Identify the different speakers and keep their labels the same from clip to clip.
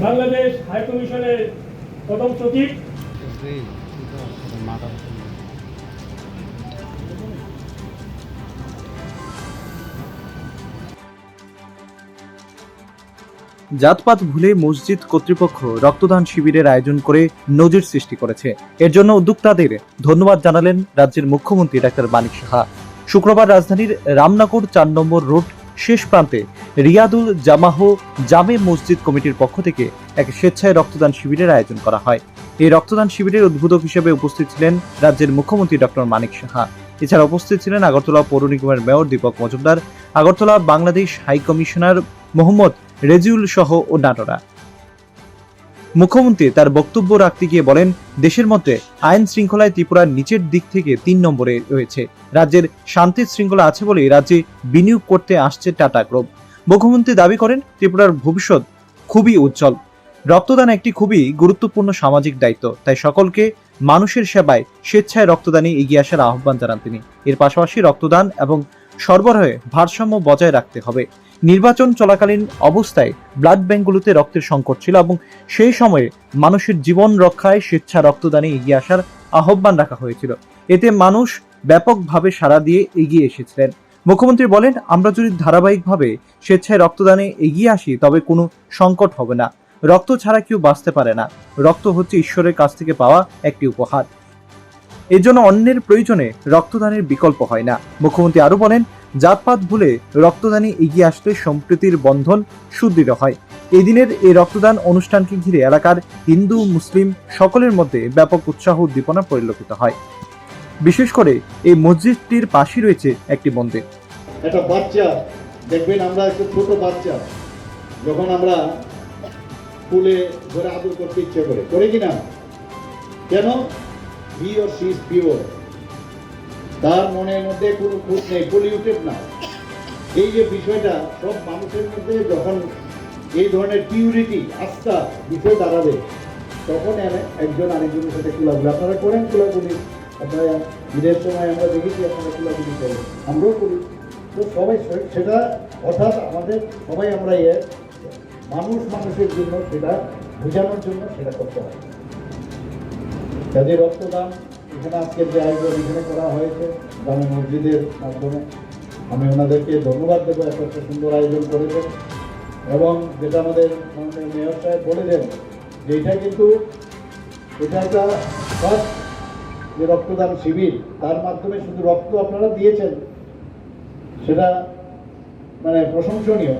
Speaker 1: Bangladesh high কমিশনের প্রথম সচিব
Speaker 2: জাতপাত ভুলে মসজিদ কর্তৃপক্ষ রক্তদান শিবিরের আয়োজন করে নজির সৃষ্টি করেছে। এর জন্য উদ্যোক্তাদের ধন্যবাদ জানালেন রাজ্যের মুখ্যমন্ত্রী ডাক্তার মানিক সাহা। শুক্রবার রাজধানীর রামনগর ৪ নম্বর রোড শেষ প্রান্তে রিয়াদুল জামাহ জামে মসজিদ কমিটির পক্ষ থেকে এক স্বেচ্ছায় রক্তদান শিবিরের আয়োজন করা হয়। এই রক্তদান শিবিরের উদ্বোধক হিসেবে উপস্থিত ছিলেন রাজ্যের মুখ্যমন্ত্রী ডক্টর মানিক সাহা। এছাড়া উপস্থিত ছিলেন আগরতলা পৌর নিগমের mayor Dipak Majumdar, Agartala Bangladesh high commissioner Mohammad Rejiul সহ অন্যান্যরা। মুখ্যমন্ত্রী তার বক্তব্য রাখতে গিয়ে বলেন, দেশের মধ্যে আইন শৃঙ্খলায় ত্রিপুরার নিচের দিক থেকে ৩ নম্বরে রয়েছে। রাজ্যের শান্তি শৃঙ্খলা আছে বলেই রাজ্যে বিনিয়োগ করতে আসছে টাটা গ্রুপ। মুখ্যমন্ত্রী দাবি করেন, ত্রিপুরার ভবিষ্যৎ খুবই উজ্জ্বল। রক্তদান একটি খুবই গুরুত্বপূর্ণ সামাজিক দায়িত্ব, তাই সকলকে মানুষের সেবায় স্বেচ্ছায় রক্তদানে এগিয়ে আসার আহ্বান জানান তিনি। এর পাশাপাশি রক্তদান এবং সরবরাহে ভারসাম্য বজায় রাখতে হবে। নির্বাচন চলাকালীন অবস্থায় ব্লাড ব্যাঙ্কগুলোতে রক্তের সংকট ছিল এবং সেই সময়ে মানুষের জীবন রক্ষায় স্বেচ্ছা রক্তদানে এগিয়ে আসার আহ্বান রাখা হয়েছিল। এতে মানুষ ব্যাপকভাবে সাড়া দিয়ে এগিয়ে এসেছিলেন। মুখ্যমন্ত্রী বলেন, আমরা যদি ধারাবাহিকভাবে স্বেচ্ছায় রক্তদানে এগিয়ে আসি তবে কোনো সংকট হবে না। রক্ত ছাড়া কেউ বাঁচতে পারে না। রক্ত হচ্ছে ঈশ্বরের কাছ থেকে পাওয়া একটি উপহার। এর জন্য অন্যের প্রয়োজনে রক্তদানের বিকল্প হয় না। মুখ্যমন্ত্রী আরো বলেন, জাতপাত ভুলে রক্তদানে এগিয়ে আসলে সম্প্রীতির বন্ধন সুদৃঢ় হয়। এই দিনের এই রক্তদান অনুষ্ঠানকে ঘিরে এলাকার হিন্দু মুসলিম সকলের মধ্যে ব্যাপক উৎসাহ উদ্দীপনা পরিলক্ষিত হয়। বিশেষ করে এই মসজিদটির পাশে রয়েছে একটি মন্দির।
Speaker 3: একটা বাচ্চা দেখবেন, আমরা একটা ছোট বাচ্চা যখন আমরা স্কুলে ধরে আদর করতে ইচ্ছে করে কিনা? কেন? He or she is pure. তার মনের মধ্যে কোনো খুঁত নেই, পলিউটেড না। এই যে বিষয়টা সব মানুষের মধ্যে যখন এই ধরনের পিউরিটি আস্থা বিষয় দাঁড়াবে, তখন একজন আরেকজনের সাথে কুলাগুলি আপনারা করেন। কুলাগুলি আপনারা ঈদের সময় আমরা দেখেছি, আপনারা কুলাগুলি করেন, আমরাও করি। তো সবাই সেটা অর্থাৎ আমাদের সবাই আমরা মানুষের জন্য সেটা বোঝানোর জন্য সেটা করতে হয়। কাজে রক্তদান এখানে আজকের যে আয়োজন এখানে করা হয়েছে জামে মসজিদের মাধ্যমে, আমি ওনাদেরকে ধন্যবাদ দেবো। একটা সুন্দর আয়োজন করেছেন এবং যেটা আমাদের মেয়র সাহেব বলে দেন যে এটা কিন্তু এটা একটা ফার্স্ট যে রক্তদান শিবির, তার মাধ্যমে শুধু রক্ত আপনারা দিয়েছেন, সেটা মানে প্রশংসনীয়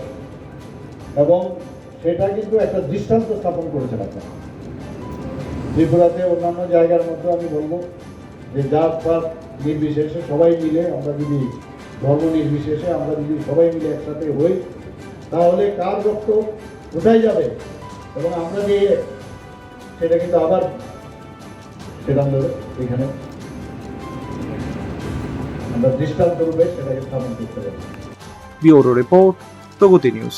Speaker 3: এবং সেটা কিন্তু একটা দৃষ্টান্ত স্থাপন করেছেন আপনারা। ত্রিপুরাতে অন্যান্য জায়গার মধ্যে আমি বলবো যে জাত পাত নির্বিশেষে সবাই মিলে আমরা যদি ধর্ম নির্বিশেষে আমরা যদি সবাই মিলে একসাথে হই, তাহলে কার রক্ত কোথায় যাবে এবং আমরা যে সেটা কিন্তু আবার সেটা আমরা এখানে আমরা দৃষ্টান্ত রূপে সেটাকে স্থাপন করতে পারি।
Speaker 2: ব্যুরো রিপোর্ট, প্রগতি নিউজ।